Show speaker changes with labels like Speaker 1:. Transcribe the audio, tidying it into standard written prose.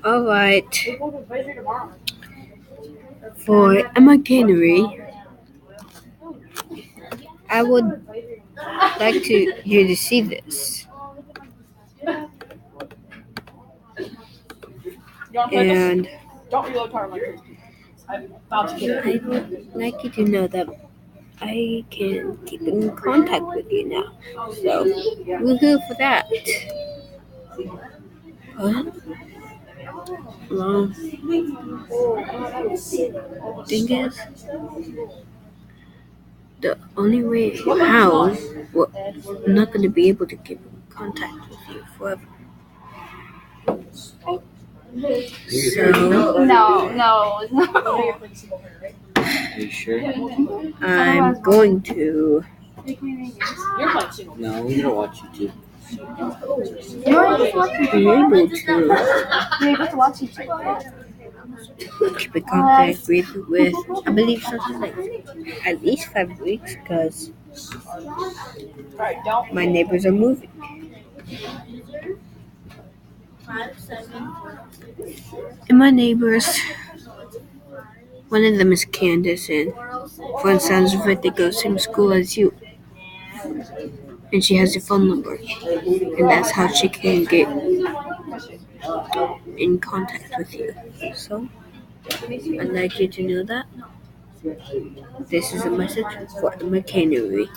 Speaker 1: Alright, for Emma Canary, I would like you to see this. And I would like you to know that I can keep in contact with you now. So, woohoo for that. But, well, thing is, the only way how I'm not going to be able to keep in contact with you forever. So,
Speaker 2: No.
Speaker 3: Are you sure?
Speaker 1: I'm going to
Speaker 3: No, we're gonna watch YouTube.
Speaker 1: be able to
Speaker 2: You're just watching it.
Speaker 1: keep in contact with I believe something like at least 5 weeks because my neighbors are moving. And my neighbors, one of them is Candace, and for the sounds of it, they go to the same school as you. And she has your phone number, and that's how she can get in contact with you. So, I'd like you to know that this is a message for Emma Canary.